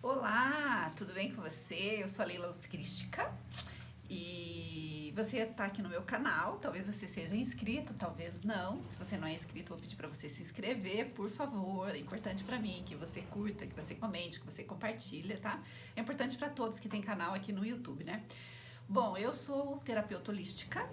Olá, tudo bem com você? Eu sou a Leila Crística e você está aqui no meu canal. Talvez você seja inscrito, talvez não. Se você não é inscrito, vou pedir para você se inscrever, por favor. É importante para mim que você curta, que você comente, que você compartilhe, tá? É importante para todos que têm canal aqui no YouTube, né? Bom, eu sou terapeuta holística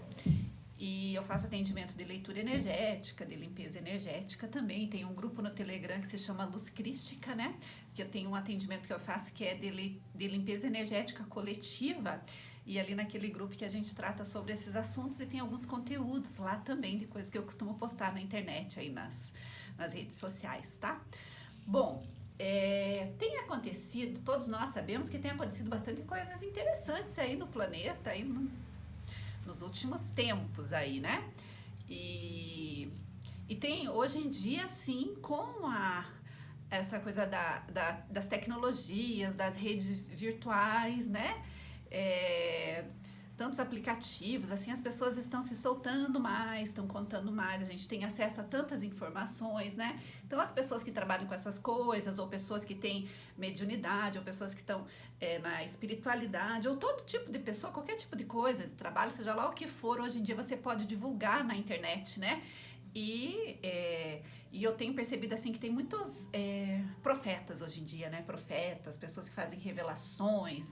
e eu faço atendimento de leitura energética, de limpeza energética também. Tem um grupo no Telegram que se chama Luz Crística, né? Que eu tenho um atendimento que eu faço que é de limpeza energética coletiva. E ali naquele grupo que a gente trata sobre esses assuntos e tem alguns conteúdos lá também de coisas que eu costumo postar na internet aí nas redes sociais, tá? Bom, tem acontecido, todos nós sabemos que tem acontecido bastante coisas interessantes aí no planeta, aí nos últimos tempos aí, né? E tem hoje em dia, sim, com essa coisa das tecnologias, das redes virtuais, né? Tantos aplicativos, assim, as pessoas estão se soltando mais, estão contando mais, a gente tem acesso a tantas informações, né? Então, as pessoas que trabalham com essas coisas, ou pessoas que têm mediunidade, ou pessoas que estão na espiritualidade, ou todo tipo de pessoa, qualquer tipo de coisa, de trabalho, seja lá o que for, hoje em dia você pode divulgar na internet, né? E eu tenho percebido assim que tem muitos profetas hoje em dia, né? Profetas, pessoas que fazem revelações,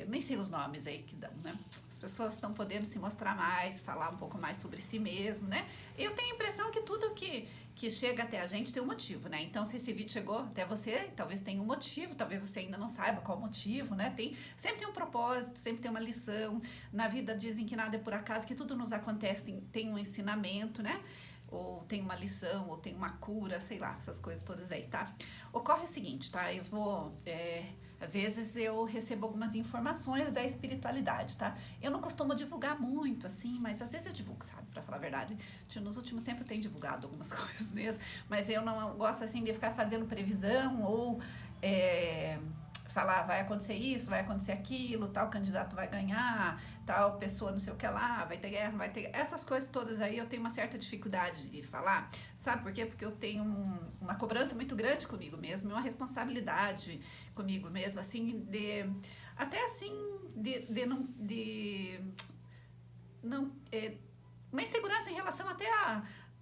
nem sei os nomes aí que dão, né? As pessoas estão podendo se mostrar mais, falar um pouco mais sobre si mesmo, né? Eu tenho a impressão que tudo que chega até a gente tem um motivo, né? Então, se esse vídeo chegou até você, talvez tenha um motivo, talvez você ainda não saiba qual o motivo, né? Sempre tem um propósito, sempre tem uma lição. Na vida dizem que nada é por acaso, que tudo nos acontece, tem um ensinamento, né? Ou tem uma lição, ou tem uma cura, sei lá, essas coisas todas aí, tá? Ocorre o seguinte, tá? Eu vou... às vezes eu recebo algumas informações da espiritualidade, tá? Eu não costumo divulgar muito, assim, mas às vezes eu divulgo, sabe? Pra falar a verdade, nos últimos tempos eu tenho divulgado algumas coisas mesmo, mas eu não gosto, assim, de ficar fazendo previsão ou... falar, vai acontecer isso, vai acontecer aquilo, tal candidato vai ganhar, tal pessoa não sei o que lá, vai ter guerra, vai ter... Essas coisas todas aí eu tenho uma certa dificuldade de falar, sabe por quê? Porque eu tenho uma cobrança muito grande comigo mesmo, uma responsabilidade comigo mesmo, assim, até assim, uma insegurança em relação até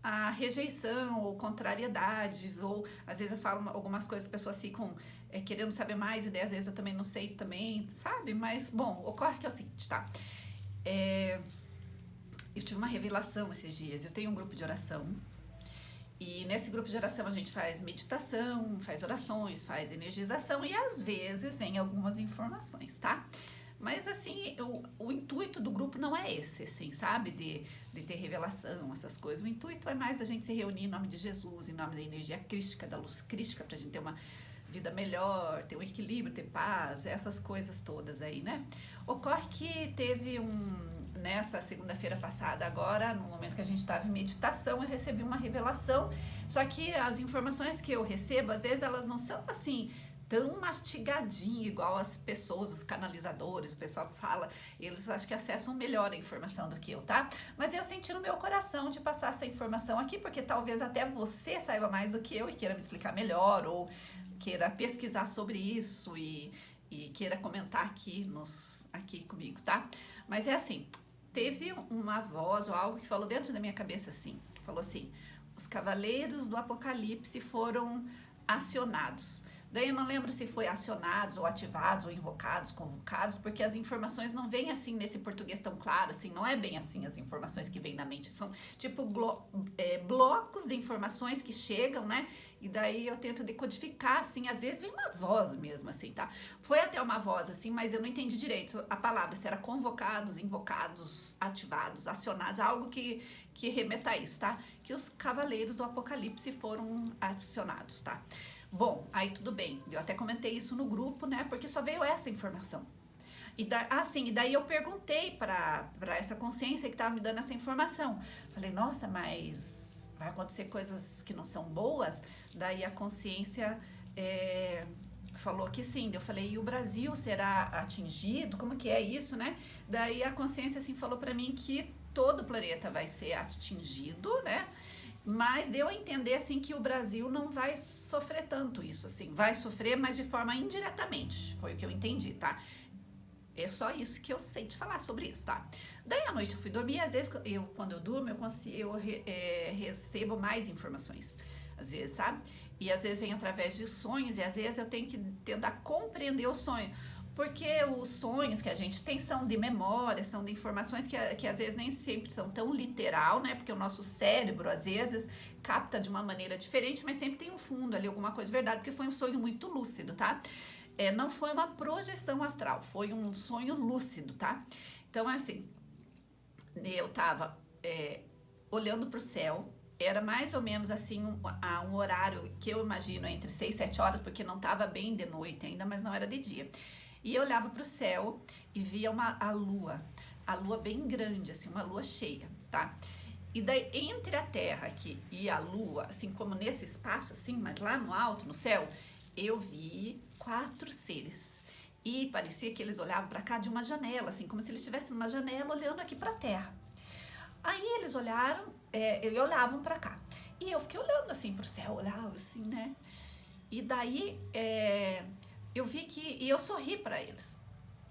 a rejeição ou contrariedades, ou às vezes eu falo algumas coisas, as pessoas ficam querendo saber mais, e daí às vezes eu também não sei também, sabe? Mas, bom, ocorre que é o seguinte, tá? Eu tive uma revelação esses dias, eu tenho um grupo de oração, e nesse grupo de oração a gente faz meditação, faz orações, faz energização, e às vezes vem algumas informações, tá? Mas assim, o intuito do grupo não é esse, assim, sabe? De ter revelação, essas coisas. O intuito é mais da gente se reunir em nome de Jesus, em nome da energia crística, da luz crística, pra gente ter uma vida melhor, ter um equilíbrio, ter paz, essas coisas todas aí, né? Ocorre que teve nessa segunda-feira passada, agora, no momento que a gente estava em meditação, eu recebi uma revelação, só que as informações que eu recebo, às vezes elas não são assim... tão mastigadinho, igual as pessoas, os canalizadores, o pessoal que fala, eles acho que acessam melhor a informação do que eu, tá? Mas eu senti no meu coração de passar essa informação aqui, porque talvez até você saiba mais do que eu e queira me explicar melhor, ou queira pesquisar sobre isso e queira comentar aqui comigo, tá? Mas é assim, teve uma voz ou algo que falou dentro da minha cabeça assim, falou assim, os cavaleiros do Apocalipse foram acionados. Daí eu não lembro se foi acionados, ou ativados, ou invocados, convocados, porque as informações não vêm assim nesse português tão claro, assim, não é bem assim as informações que vêm na mente, são tipo blocos de informações que chegam, né? E daí eu tento decodificar, assim, às vezes vem uma voz mesmo, assim, tá? Foi até uma voz, assim, mas eu não entendi direito a palavra, se era convocados, invocados, ativados, acionados, algo que remeta a isso, tá? Que os cavaleiros do Apocalipse foram acionados, tá? Bom, aí tudo bem, eu até comentei isso no grupo, né, porque só veio essa informação. E daí eu perguntei para essa consciência que estava me dando essa informação. Falei, nossa, mas vai acontecer coisas que não são boas? Daí a consciência falou que sim. Eu falei, e o Brasil será atingido? Como que é isso, né? Daí a consciência assim falou para mim que todo o planeta vai ser atingido, né? Mas deu a entender, assim, que o Brasil não vai sofrer tanto isso, assim. Vai sofrer, mas de forma indiretamente. Foi o que eu entendi, tá? É só isso que eu sei te falar sobre isso, tá? Daí à noite eu fui dormir, às vezes quando eu durmo, recebo mais informações. Às vezes, sabe? E às vezes vem através de sonhos, e às vezes eu tenho que tentar compreender o sonho. Porque os sonhos que a gente tem são de memória, são de informações que às vezes nem sempre são tão literal, né? Porque o nosso cérebro, às vezes, capta de uma maneira diferente, mas sempre tem um fundo ali, alguma coisa de verdade, porque foi um sonho muito lúcido, tá? Não foi uma projeção astral, foi um sonho lúcido, tá? Então, assim, eu tava olhando pro céu, era mais ou menos assim um horário que eu imagino entre 6 e 7 horas, porque não tava bem de noite ainda, mas não era de dia. E eu olhava pro céu e via a lua bem grande, assim, uma lua cheia, tá? E daí, entre a Terra aqui e a Lua, assim como nesse espaço, assim, mas lá no alto, no céu, eu vi 4 seres. E parecia que eles olhavam para cá de uma janela, assim, como se eles estivessem numa janela olhando aqui para a Terra. Aí eles olharam e olhavam para cá. E eu fiquei olhando assim pro céu, olhava assim, né? E daí eu vi e eu sorri para eles.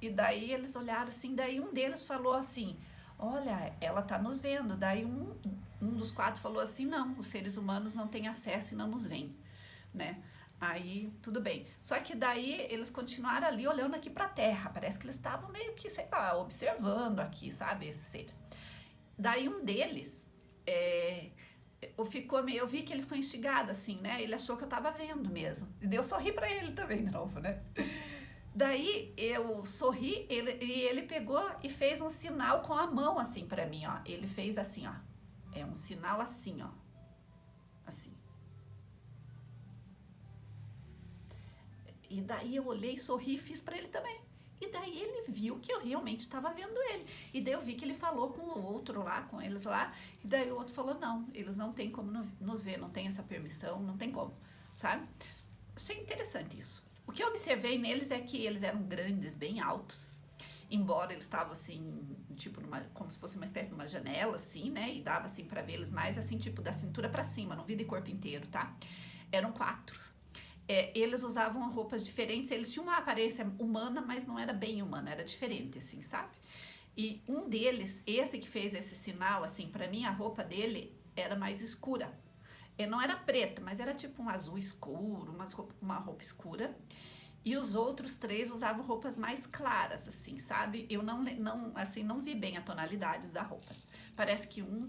E daí eles olharam assim, daí um deles falou assim: olha, ela tá nos vendo. Daí um dos 4 falou assim: não, os seres humanos não têm acesso e não nos veem, né? Aí, tudo bem. Só que daí eles continuaram ali olhando aqui pra terra. Parece que eles estavam meio que, sei lá, observando aqui, sabe, esses seres. Daí um deles, eu vi que ele ficou instigado, assim, né? Ele achou que eu tava vendo mesmo. E daí eu sorri pra ele também de novo, né? Daí eu sorri e ele pegou e fez um sinal com a mão, assim, pra mim, ó. Ele fez assim, ó. É um sinal assim, ó. Assim. E daí eu olhei, sorri e fiz pra ele também. E daí ele viu que eu realmente estava vendo ele. E daí eu vi que ele falou com o outro lá, com eles lá. E daí o outro falou: não, eles não têm como nos ver, não tem essa permissão, não tem como, sabe? Achei interessante isso. O que eu observei neles é que eles eram grandes, bem altos. Embora eles estavam assim, tipo, como se fosse uma espécie de uma janela, assim, né? E dava assim pra ver eles mais assim, tipo, da cintura pra cima, não vi de corpo inteiro, tá? Eram 4. Eles usavam roupas diferentes, eles tinham uma aparência humana, mas não era bem humana, era diferente, assim, sabe? E um deles, esse que fez esse sinal, assim, pra mim, a roupa dele era mais escura. Não era preta, mas era tipo um azul escuro, uma roupa escura. E os outros 3 usavam roupas mais claras, assim, sabe? Eu não vi bem a tonalidades da roupa. Parece que um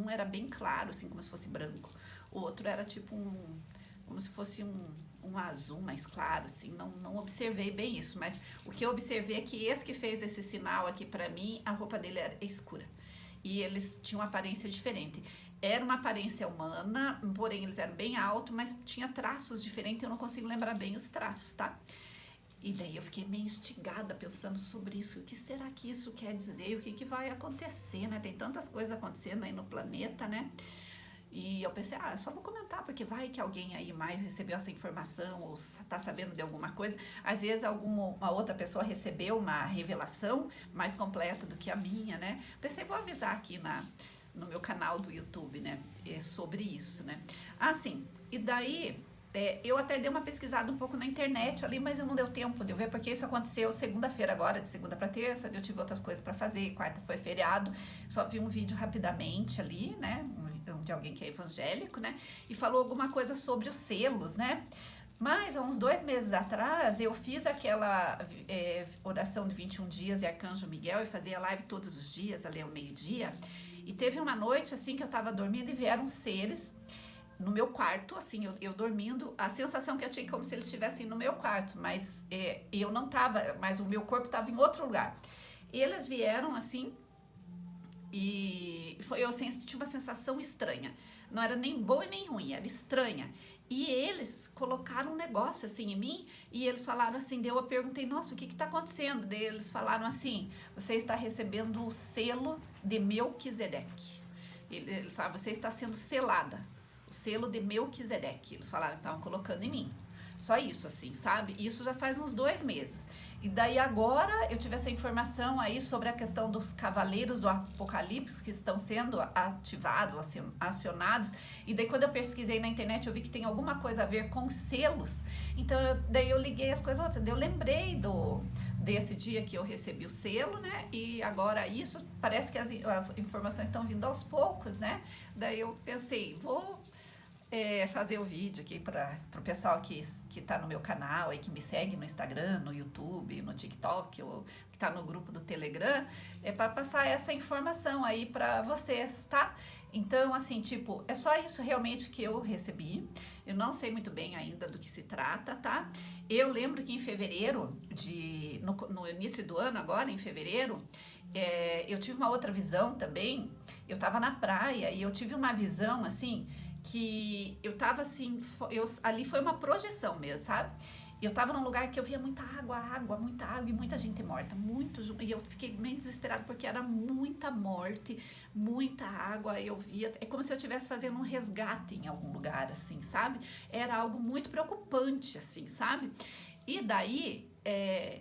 era bem claro, assim, como se fosse branco. O outro era tipo como se fosse um azul mais claro, assim, não observei bem isso, mas o que eu observei é que esse que fez esse sinal aqui pra mim, a roupa dele era escura, e eles tinham uma aparência diferente, era uma aparência humana, porém eles eram bem altos, mas tinha traços diferentes, eu não consigo lembrar bem os traços, tá? E daí eu fiquei meio instigada pensando sobre isso, o que será que isso quer dizer, o que vai acontecer, né? Tem tantas coisas acontecendo aí no planeta, né? E eu pensei, eu só vou comentar, porque vai que alguém aí mais recebeu essa informação ou tá sabendo de alguma coisa. Às vezes uma outra pessoa recebeu uma revelação mais completa do que a minha, né? Pensei, vou avisar aqui no meu canal do YouTube, né? Sobre isso, né? Sim, e daí eu até dei uma pesquisada um pouco na internet ali, mas eu não deu tempo de eu ver, porque isso aconteceu segunda-feira agora, de segunda para terça, eu tive outras coisas para fazer, quarta foi feriado, só vi um vídeo rapidamente ali, né? De alguém que é evangélico, né? E falou alguma coisa sobre os selos, né? Mas há uns 2 meses atrás eu fiz aquela oração de 21 dias de Arcanjo Miguel e fazia live todos os dias, ali ao meio-dia. E teve uma noite assim que eu tava dormindo e vieram seres no meu quarto, assim, eu dormindo, a sensação que eu tinha como se eles estivessem no meu quarto, mas eu não tava, mas o meu corpo tava em outro lugar. E eles vieram assim. E eu senti uma sensação estranha. Não era nem boa e nem ruim, era estranha. E eles colocaram um negócio assim em mim e eles falaram assim, daí eu perguntei, nossa, o que está acontecendo? Daí eles falaram assim, você está recebendo o selo de Melquisedeque. Eles falaram, você está sendo selada, o selo de Melquisedeque. Eles falaram, estavam colocando em mim. Só isso, assim, sabe? Isso já faz uns 2 meses. E daí agora eu tive essa informação aí sobre a questão dos cavaleiros do Apocalipse que estão sendo ativados, acionados. E daí quando eu pesquisei na internet eu vi que tem alguma coisa a ver com selos. Então daí eu liguei as coisas outras. Daí eu lembrei desse dia que eu recebi o selo, né? E agora isso, parece que as informações estão vindo aos poucos, né? Daí eu pensei, vou fazer o vídeo aqui para o pessoal que tá no meu canal e que me segue no Instagram, no YouTube, no TikTok, ou que tá no grupo do Telegram, para passar essa informação aí para vocês, tá? Então, assim, tipo, é só isso realmente que eu recebi. Eu não sei muito bem ainda do que se trata, tá? Eu lembro que em fevereiro, no início do ano agora, em fevereiro, eu tive uma outra visão também. Eu tava na praia e eu tive uma visão, assim, que eu tava assim, ali foi uma projeção mesmo, sabe? Eu tava num lugar que eu via muita água e muita gente morta, e eu fiquei meio desesperada porque era muita morte, muita água, eu via, é como se eu estivesse fazendo um resgate em algum lugar, assim, sabe? Era algo muito preocupante, assim, sabe? E daí,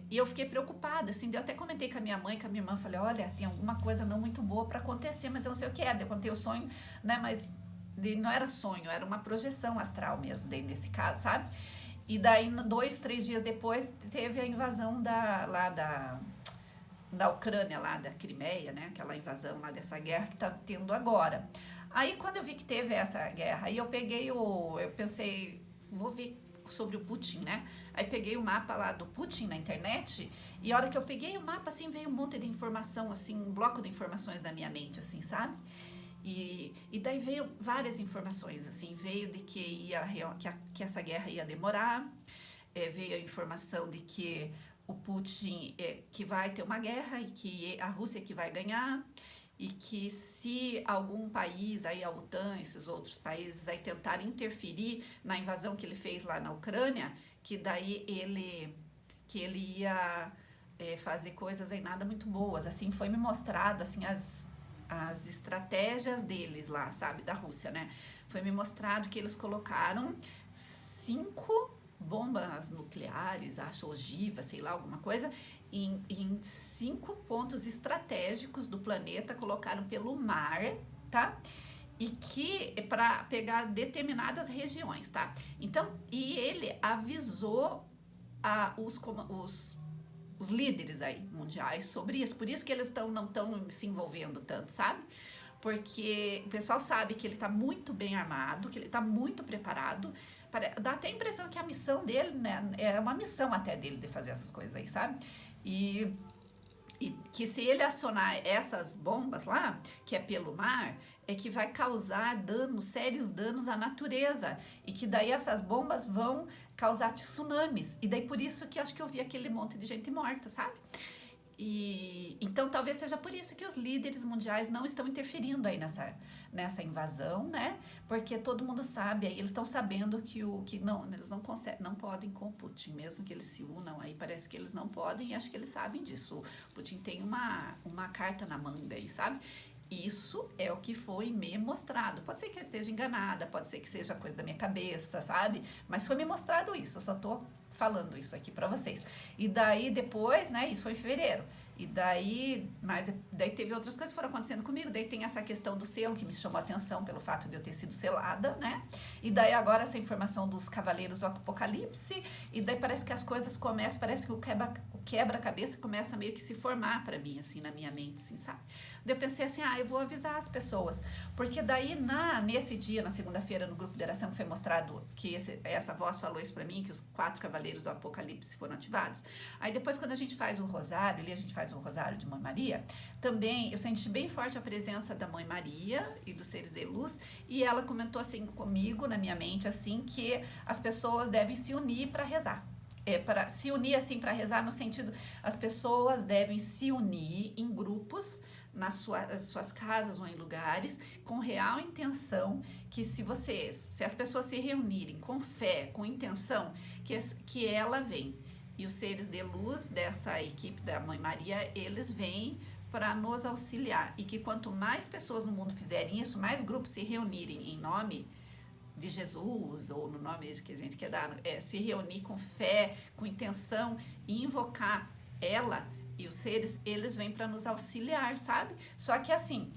eu fiquei preocupada, assim, eu até comentei com a minha mãe, com a minha irmã, falei, olha, tem alguma coisa não muito boa pra acontecer, mas eu não sei o que é, eu contei o sonho, né, mas não era sonho, era uma projeção astral mesmo, daí nesse caso, sabe? E daí, 2, 3 dias depois, teve a invasão da Ucrânia, lá da Crimeia, né? Aquela invasão lá dessa guerra que tá tendo agora. Aí, quando eu vi que teve essa guerra, aí eu pensei, vou ver sobre o Putin, né? Aí peguei o mapa lá do Putin na internet e a hora que eu peguei o mapa, assim, veio um monte de informação, assim, um bloco de informações na minha mente, assim, sabe? E daí veio várias informações, assim, veio de que essa guerra ia demorar, veio a informação de que o Putin que vai ter uma guerra e que a Rússia que vai ganhar, e que se algum país, aí a OTAN, esses outros países aí tentarem interferir na invasão que ele fez lá na Ucrânia, que daí que ele ia fazer coisas aí nada muito boas, assim, foi me mostrado, assim, as estratégias deles lá, sabe, da Rússia, né? Foi me mostrado que eles colocaram 5 bombas nucleares, acho, ogivas, sei lá, alguma coisa, em 5 pontos estratégicos do planeta, colocaram pelo mar, tá? E que para pegar determinadas regiões, tá? Então, e ele avisou os líderes aí mundiais sobre isso, por isso que eles não estão se envolvendo tanto, sabe? Porque o pessoal sabe que ele tá muito bem armado, que ele tá muito preparado, dá até a impressão que a missão dele, né, é uma missão até dele de fazer essas coisas aí, sabe? E que se ele acionar essas bombas lá, que é pelo mar, é que vai causar danos, sérios danos à natureza, e que daí essas bombas vão causar tsunamis, e daí por isso que acho que eu vi aquele monte de gente morta, sabe? E então talvez seja por isso que os líderes mundiais não estão interferindo aí nessa invasão, né? Porque todo mundo sabe, aí eles estão sabendo que eles não conseguem, não podem com o Putin, mesmo que eles se unam aí, parece que eles não podem, e acho que eles sabem disso. O Putin tem uma carta na manga aí, sabe? Isso é o que foi me mostrado. Pode ser que eu esteja enganada, pode ser que seja coisa da minha cabeça, sabe? Mas foi me mostrado isso, eu só tô falando isso aqui pra vocês. E daí depois, né, isso foi em fevereiro. E daí, daí teve outras coisas que foram acontecendo comigo. Daí tem essa questão do selo que me chamou a atenção pelo fato de eu ter sido selada, né? E daí agora essa informação dos cavaleiros do Apocalipse. E daí parece que as coisas começam, parece que o quebra-cabeça começa meio que se formar pra mim, assim, na minha mente, assim, sabe? Daí eu pensei assim, eu vou avisar as pessoas. Porque daí, nesse dia, na segunda-feira, no grupo de oração, que foi mostrado que essa voz falou isso pra mim, que os 4 cavaleiros do Apocalipse foram ativados. Aí depois, quando a gente faz o rosário, ali a gente faz o rosário de Mãe Maria, também eu senti bem forte a presença da Mãe Maria e dos seres de luz, e ela comentou assim comigo, na minha mente, assim, que as pessoas devem se unir para rezar. Para se unir assim para rezar no sentido, as pessoas devem se unir em grupos nas suas casas ou em lugares com real intenção, que se as pessoas se reunirem com fé, com intenção, que ela vem. E os seres de luz dessa equipe da Mãe Maria, eles vêm para nos auxiliar. E que quanto mais pessoas no mundo fizerem isso, mais grupos se reunirem em nome de Jesus, ou no nome que a gente quer dar, se reunir com fé, com intenção e invocar ela e os seres, eles vêm para nos auxiliar, sabe? Só que assim,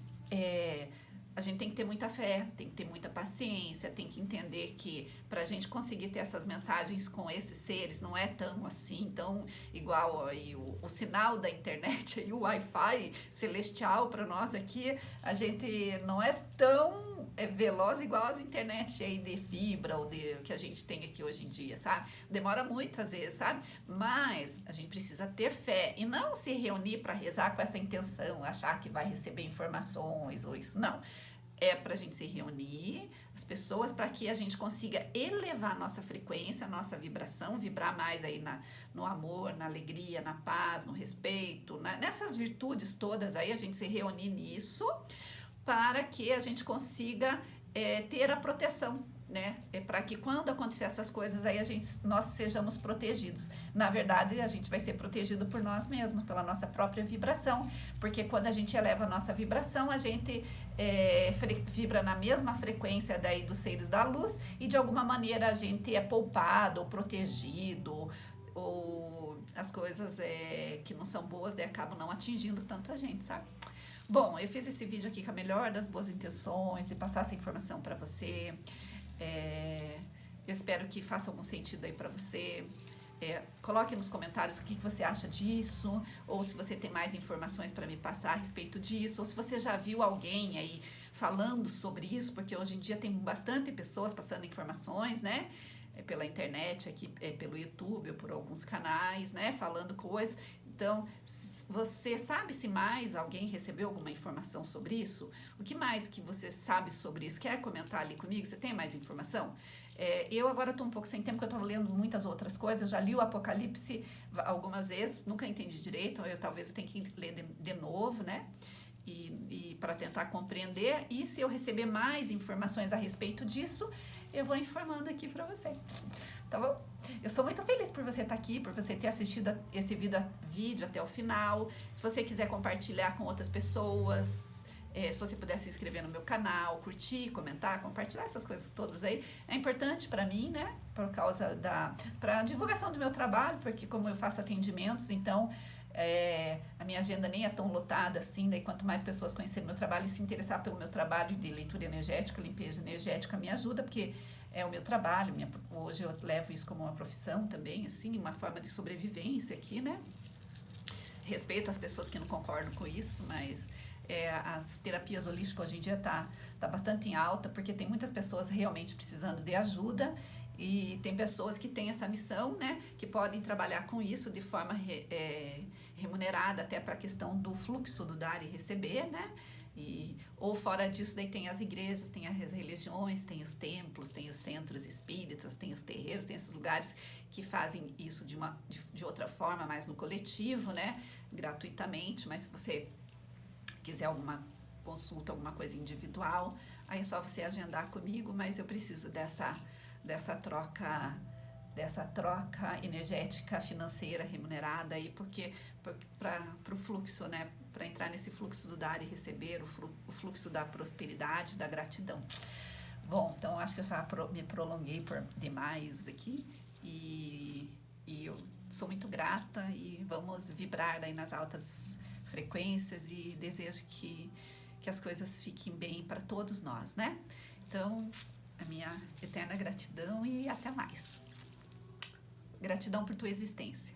a gente tem que ter muita fé, tem que ter muita paciência, tem que entender que para a gente conseguir ter essas mensagens com esses seres não é tão assim, tão igual aí o sinal da internet e o Wi-Fi celestial para nós aqui, a gente não é tão veloz igual as internet aí de fibra ou de que a gente tem aqui hoje em dia, sabe? Demora muito às vezes, sabe? Mas a gente precisa ter fé e não se reunir para rezar com essa intenção, achar que vai receber informações ou isso, não. É para a gente se reunir, as pessoas, para que a gente consiga elevar a nossa frequência, a nossa vibração, vibrar mais aí no amor, na alegria, na paz, no respeito, nessas virtudes todas aí, a gente se reunir nisso, para que a gente consiga ter a proteção, né? Para que quando acontecer essas coisas aí nós sejamos protegidos. Na verdade, a gente vai ser protegido por nós mesmos, pela nossa própria vibração, porque quando a gente eleva a nossa vibração, a gente vibra na mesma frequência daí dos seres da luz e de alguma maneira a gente é poupado ou protegido, ou as coisas que não são boas daí acabam não atingindo tanto a gente, sabe? Bom, eu fiz esse vídeo aqui com a melhor das boas intenções de passar essa informação para você. Eu espero que faça algum sentido aí para você. Coloque nos comentários o que você acha disso, ou se você tem mais informações para me passar a respeito disso, ou se você já viu alguém aí falando sobre isso, porque hoje em dia tem bastante pessoas passando informações, né? Pela internet, aqui pelo YouTube, ou por alguns canais, né? Falando coisas. Então, você sabe se mais alguém recebeu alguma informação sobre isso? O que mais que você sabe sobre isso? Quer comentar ali comigo? Você tem mais informação? Eu agora estou um pouco sem tempo, porque eu estou lendo muitas outras coisas. Eu já li o Apocalipse algumas vezes, nunca entendi direito, talvez eu tenha que ler de novo, né? E para tentar compreender. E se eu receber mais informações a respeito disso, eu vou informando aqui para você. Tá bom? Eu sou muito feliz por você estar aqui, por você ter assistido esse vídeo até o final. Se você quiser compartilhar com outras pessoas, se você puder se inscrever no meu canal, curtir, comentar, compartilhar essas coisas todas aí, é importante para mim, né? Por causa pra divulgação do meu trabalho, porque como eu faço atendimentos, então a minha agenda nem é tão lotada assim, daí quanto mais pessoas conhecerem meu trabalho e se interessar pelo meu trabalho de leitura energética, limpeza energética, me ajuda, porque é o meu trabalho, hoje eu levo isso como uma profissão também, assim, uma forma de sobrevivência aqui, né? Respeito as pessoas que não concordam com isso, mas as terapias holísticas hoje em dia tá bastante em alta, porque tem muitas pessoas realmente precisando de ajuda e tem pessoas que têm essa missão, né? Que podem trabalhar com isso de forma remunerada, até para a questão do fluxo do dar e receber, né? Ou fora disso, daí tem as igrejas, tem as religiões, tem os templos, tem os centros espíritas, tem os terreiros, tem esses lugares que fazem isso de outra forma, mais no coletivo, né? Gratuitamente, mas se você quiser alguma consulta, alguma coisa individual, aí é só você agendar comigo, mas eu preciso dessa troca energética, financeira, remunerada aí, porque para o fluxo, né? Para entrar nesse fluxo do dar e receber, o fluxo da prosperidade, da gratidão. Bom, então acho que eu já me prolonguei por demais aqui e eu sou muito grata e vamos vibrar aí nas altas frequências e desejo que as coisas fiquem bem para todos nós, né? Então, a minha eterna gratidão e até mais. Gratidão por tua existência.